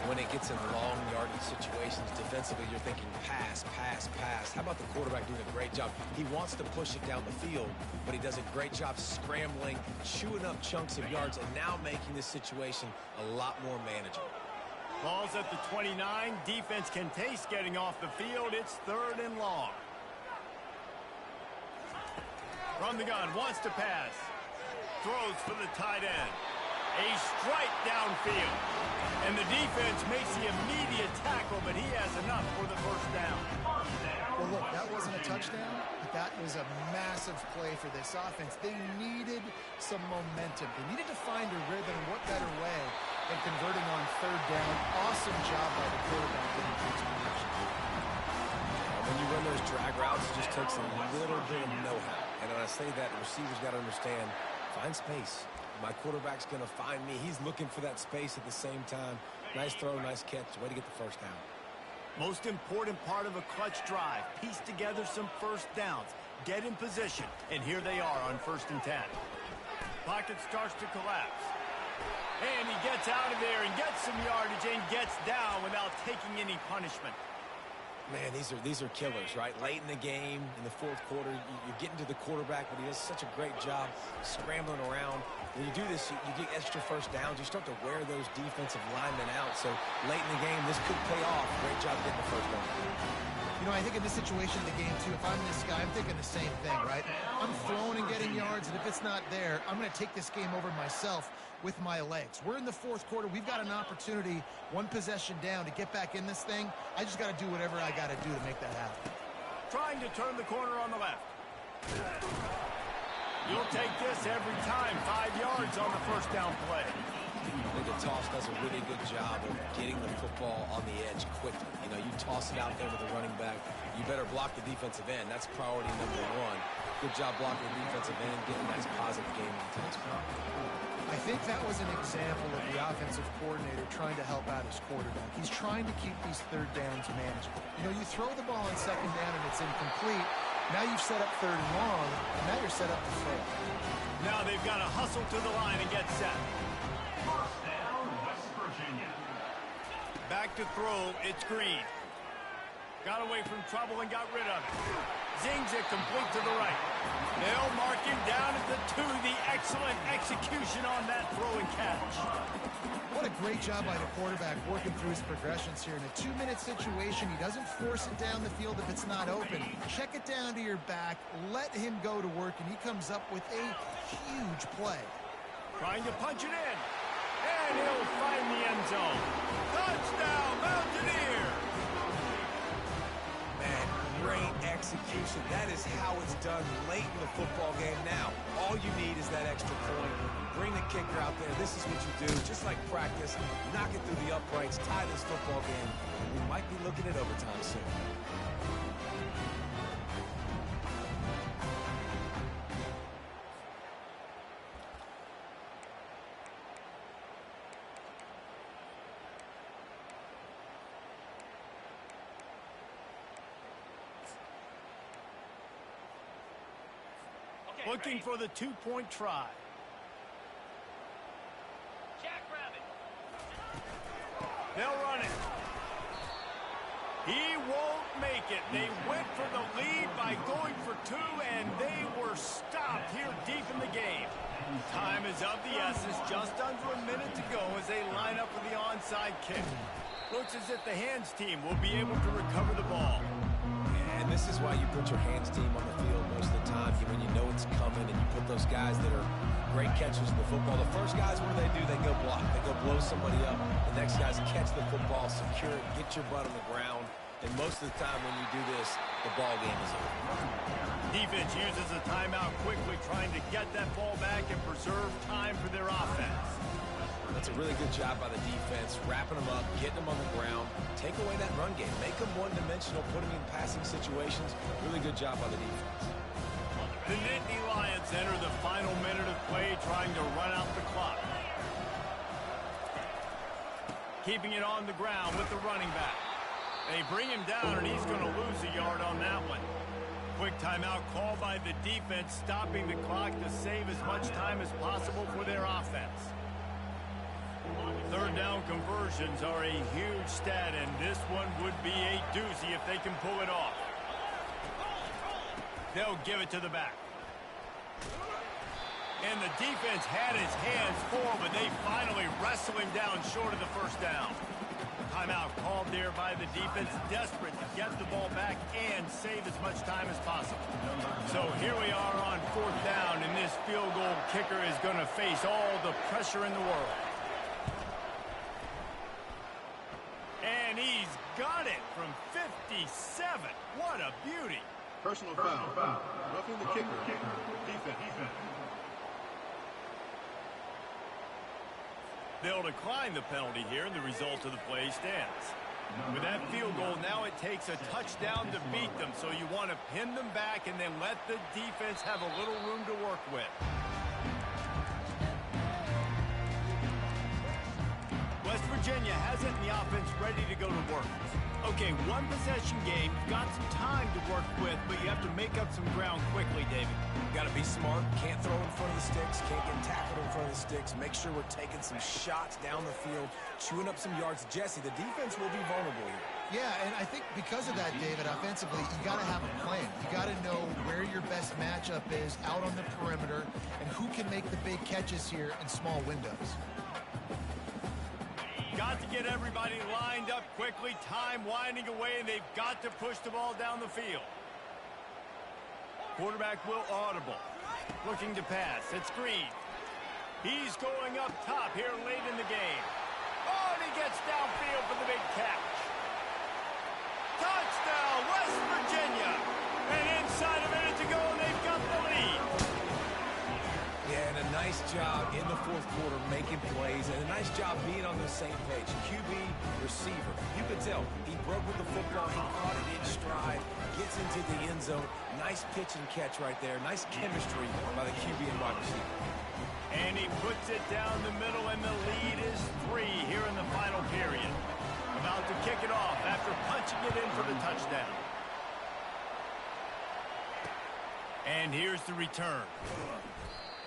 When it gets in long yardage situations, defensively, you're thinking pass, pass, pass. How about the quarterback doing a great job? He wants to push it down the field, but he does a great job scrambling, chewing up chunks of yards, and now making this situation a lot more manageable. Ball's at the 29. Defense can taste getting off the field. It's third and long. From the gun, wants to pass. Throws for the tight end. A strike downfield. And the defense makes the immediate tackle, but he has enough for the first down. Well, look, that wasn't a touchdown, but that was a massive play for this offense. They needed some momentum. They needed to find a rhythm, and what better way than converting on third down. Awesome job by the quarterback getting things position. When you run those drag routes, it just takes a little bit of know-how. And when I say that, the receivers got to understand, find space. My quarterback's going to find me. He's looking for that space at the same time. Nice throw, nice catch. Way to get the first down. Most important part of a clutch drive. Piece together some first downs. Get in position. And here they are on 1st and 10. Pocket starts to collapse. And he gets out of there and gets some yardage and gets down without taking any punishment. Man, these are killers, right? Late in the game, in the 4th quarter, you're getting to the quarterback, but he does such a great job scrambling around. When you do this, you get extra first downs. You start to wear those defensive linemen out. So late in the game, this could pay off. Great job getting the first down. You know, I think in this situation in the game, too, if I'm this guy, I'm thinking the same thing, right? I'm throwing and getting yards, and if it's not there, I'm going to take this game over myself with my legs. We're in the 4th quarter. We've got an opportunity, 1 possession down, to get back in this thing. I just got to do whatever I got to do to make that happen. Trying to turn the corner on the left. You'll take this every time. 5 yards on the first down play. I think the toss does a really good job of getting the football on the edge quickly. You know, you toss it out there with the running back, you better block the defensive end. That's priority number 1. Good job blocking the defensive end, getting a nice positive game in the touchdown. I think that was an example of the offensive coordinator trying to help out his quarterback. He's trying to keep these third downs manageable. You know, you throw the ball on second down and it's incomplete. Now you've set up third and long, and now you're set up to fail. Now they've got to hustle to the line and get set. First down, West Virginia. Back to throw, it's Green. Got away from trouble and got rid of it. Zings it complete to the right. They'll mark him down at the 2. The excellent execution on that throw and catch. What a great job by the quarterback working through his progressions here. In a 2-minute situation, he doesn't force it down the field if it's not open. Check it down to your back, let him go to work, and he comes up with a huge play. Trying to punch it in. And he'll find the end zone. Touchdown, Mountaineers! Man, great execution. That is how it's done late in the football game. Now, all you need is that extra point. Bring the kicker out there. This is what you do. Just like practice, knock it through the uprights, tie this football game. We might be looking at overtime soon. Looking for the two-point try. They'll run it. He won't make it. They went for the lead by going for two, and they were stopped here deep in the game. Time is of the essence. Just under a minute to go as they line up for the onside kick. Looks as if the hands team will be able to recover the ball. And this is why you put your hands team on the field most of the time, when you know it's coming, and you put those guys that are great catchers of the football. The first guys, what do? They go block. They go blow somebody up. The next guys catch the football, secure it, get your butt on the ground. And most of the time when you do this, the ball game is over. Defense uses a timeout quickly, trying to get that ball back and preserve time for their offense. That's a really good job by the defense, wrapping them up, getting them on the ground, take away that run game, make them one-dimensional, put them in passing situations. Really good job by the defense. The Nittany Lions enter the final minute of play, trying to run out the clock. Keeping it on the ground with the running back. They bring him down, and he's going to lose a yard on that one. Quick timeout call by the defense, stopping the clock to save as much time as possible for their offense. Third down conversions are a huge stat, and this one would be a doozy if they can pull it off. They'll give it to the back. And the defense had his hands full, but they finally wrestle him down short of the first down. Timeout called there by the defense, desperate to get the ball back and save as much time as possible. So here we are on fourth down, and this field goal kicker is going to face all the pressure in the world. And he's got it from 57. What a beauty. Personal foul. Roughing the kicker. Defense. They'll decline the penalty here, and the result of the play stands. With that field goal, now it takes a touchdown to beat them, so you want to pin them back and then let the defense have a little room to work with. West Virginia has it, and the offense ready to go to work. Okay, one possession game. You've got some time to work with, but you have to make up some ground quickly, David. Got to be smart. Can't throw in front of the sticks. Can't get tackled in front of the sticks. Make sure we're taking some shots down the field, chewing up some yards. Jesse, the defense will be vulnerable here. Yeah, and I think because of that, David, offensively, you got to have a plan. You got to know where your best matchup is out on the perimeter and who can make the big catches here in small windows. Got to get everybody lined up quickly. Time winding away, and they've got to push the ball down the field. Quarterback will audible. Looking to pass. It's Green. He's going up top here late in the game. Oh, and he gets downfield for the big catch. Touchdown, West Virginia. And inside a minute to go, and they've got the lead. Yeah, and a nice job in the fourth quarter making plays, and a nice job being on the same page. QB, receiver. You could tell he broke with the football. He caught it in stride, gets into the end zone. Nice pitch and catch right there. Nice chemistry by the QB and wide receiver. And he puts it down the middle, and the lead is 3 here in the final period. About to kick it off after punching it in for the touchdown. And here's the return.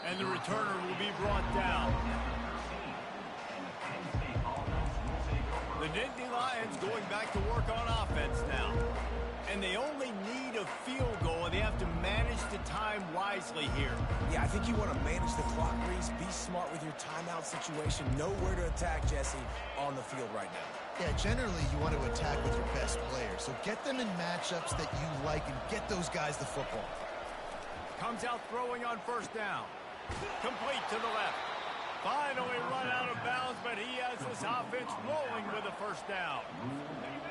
And the returner will be brought down. The Nittany Lions going back to work on offense now. And they only need a field goal, and they have to manage the time wisely here. Yeah, I think you want to manage the clock, Reese. Be smart with your timeout situation. Know where to attack, Jesse, on the field right now. Yeah, generally you want to attack with your best players. So get them in matchups that you like and get those guys the football. Comes out throwing on first down. Complete to the left. Finally run out of bounds, but he has this offense rolling with a first down.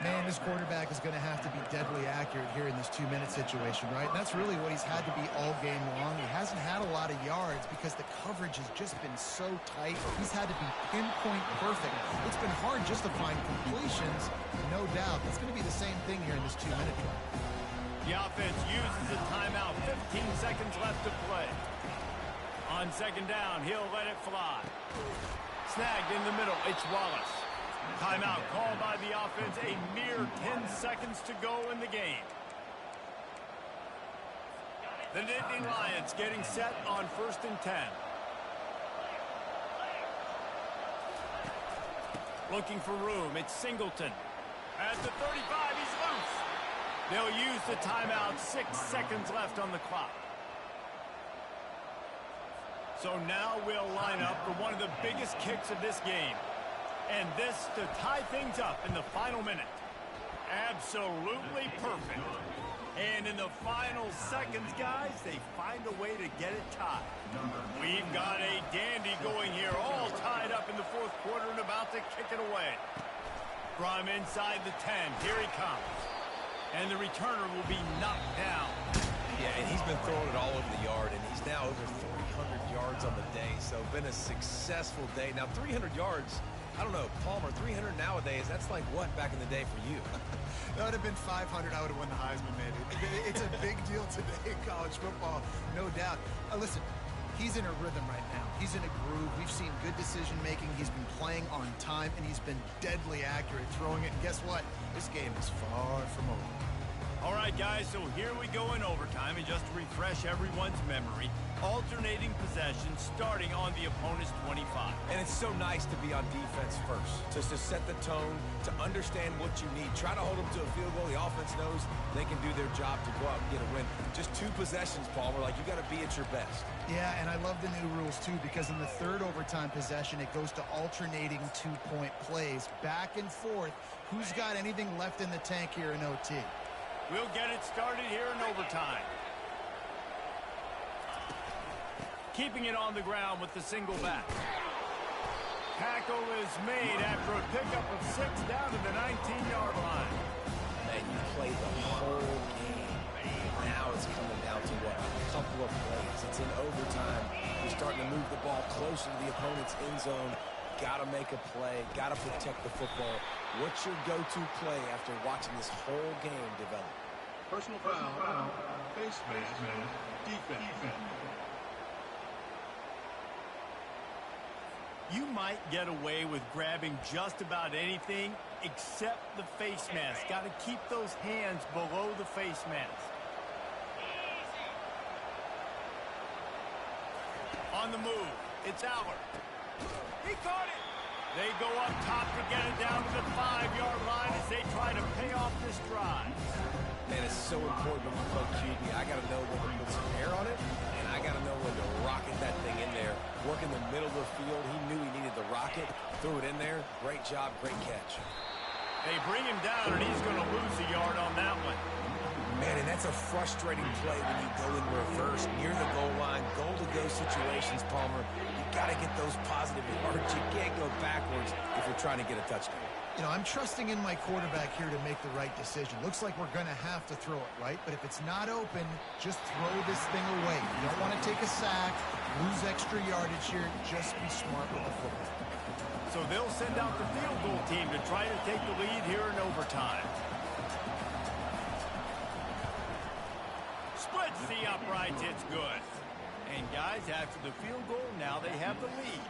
Man, this quarterback is going to have to be deadly accurate here in this 2-minute situation, right? And that's really what he's had to be all game long. He hasn't had a lot of yards because the coverage has just been so tight. He's had to be pinpoint perfect. It's been hard just to find completions, no doubt. That's going to be the same thing here in this 2-minute drill. The offense uses a timeout. 15 seconds left to play. On second down, he'll let it fly. Snagged in the middle. It's Wallace. Timeout called by the offense. A mere 10 seconds to go in the game. The Nittany Lions getting set on 1st and 10. Looking for room. It's Singleton. At the 35, he's loose. They'll use the timeout. 6 seconds left on the clock. So now we'll line up for one of the biggest kicks of this game. And this to tie things up in the final minute. Absolutely perfect. And in the final seconds, guys, they find a way to get it tied. We've got a dandy going here, all tied up in the 4th quarter and about to kick it away. From inside the 10, here he comes. And the returner will be knocked down. Yeah, and he's been throwing it all over the yard, and he's now over 300 yards on the day. So been a successful day. Now, 300 yards, I don't know, Palmer, 300 nowadays, that's like what back in the day for you? That would have been 500. I would have won the Heisman, man. It's a big deal today in college football, no doubt. Listen, he's in a rhythm right now. He's in a groove. We've seen good decision-making. He's been playing on time, and he's been deadly accurate throwing it. And guess what? This game is far from over. All right, guys, so here we go in overtime, and just to refresh everyone's memory, alternating possessions starting on the opponent's 25. And it's so nice to be on defense first, just to set the tone, to understand what you need. Try to hold them to a field goal. The offense knows they can do their job to go out and get a win. Just 2 possessions, Palmer, like you got to be at your best. Yeah, and I love the new rules, too, because in the 3rd overtime possession, it goes to alternating 2-point plays, back and forth. Who's got anything left in the tank here in OT? We'll get it started here in overtime. Keeping it on the ground with the single back. Tackle is made after a pickup of 6 down to the 19-yard line. And you play the whole game. Now it's coming down to what? A couple of plays. It's in overtime. You're starting to move the ball closer to the opponent's end zone. Got to make a play. Got to protect the football. What's your go-to play after watching this whole game develop? Personal foul. Face defense. You might get away with grabbing just about anything except the face mask. Got to keep those hands below the face mask. On the move, it's Aller. He caught it. They go up top to get it down to the 5-yard line as they try to pay off this drive. Man, it's so important when you play QB. I got to know when to put some air on it, and I got to know when to rocket that thing in there. Work in the middle of the field. He knew he needed the rocket. Threw it in there. Great job, great catch. They bring him down, and he's going to lose a yard on that one. Man, and that's a frustrating play when you go in reverse near the goal line. Goal-to-go situations, Palmer. You got to get those positive yards. You can't go backwards if you're trying to get a touchdown. You know, I'm trusting in my quarterback here to make the right decision. Looks like we're going to have to throw it, right? But if it's not open, just throw this thing away. You don't want to take a sack, lose extra yardage here. Just be smart with the football. So they'll send out the field goal team to try to take the lead here in overtime. Splits the uprights, it's good. And guys, after the field goal, now they have the lead.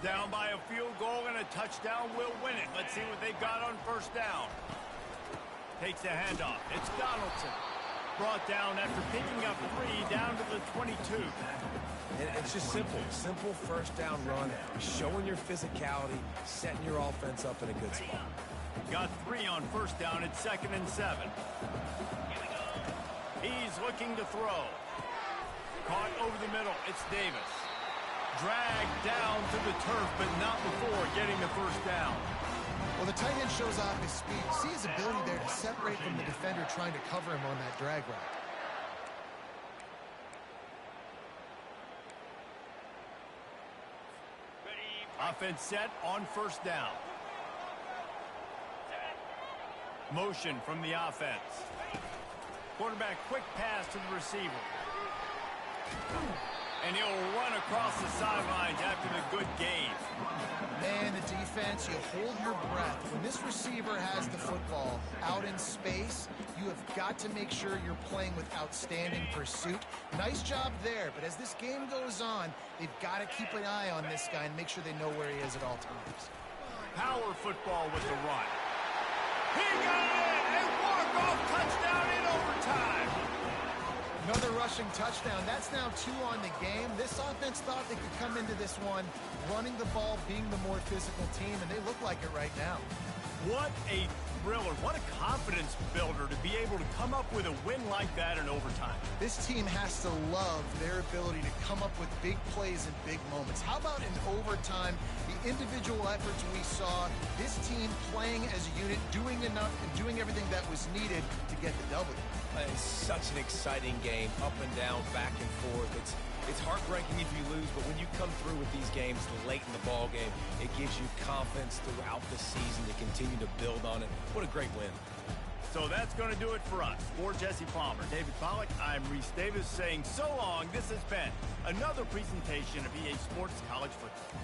Down by a field goal and a touchdown will win it. Let's see what they've got on 1st down. Takes the handoff. It's Donaldson. Brought down after picking up 3 down to the 22. And it's just simple. Simple 1st down run. Showing your physicality. Setting your offense up in a good spot. Got 3 on 1st down. It's 2nd and 7. He's is looking to throw. Caught over the middle. It's Davis. Dragged down to the turf, but not before getting the first down. Well, the tight end shows off his speed. See his ability there to separate from the defender trying to cover him on that drag route. Offense set on first down. Motion from the offense. Quarterback quick pass to the receiver. And he'll run across the sidelines after the good gain. Man, the defense, you hold your breath. When this receiver has the football out in space, you have got to make sure you're playing with outstanding pursuit. Nice job there, but as this game goes on, they've got to keep an eye on this guy and make sure they know where he is at all times. Power football with the run. He got it! A walk-off touchdown in overtime! Another rushing touchdown. That's now 2 on the game. This offense thought they could come into this one running the ball, being the more physical team, and they look like it right now. What a thriller. What a confidence builder to be able to come up with a win like that in overtime. This team has to love their ability to come up with big plays and big moments. How about in overtime, the individual efforts we saw, this team playing as a unit, doing enough and doing everything that was needed to get the W. It's such an exciting game, up and down, back and forth. It's heartbreaking if you lose, but when you come through with these games late in the ball game, it gives you confidence throughout the season to continue to build on it. What a great win. So that's going to do it for us. For Jesse Palmer, David Pollack, I'm Reese Davis saying so long. This has been another presentation of EA Sports College Football.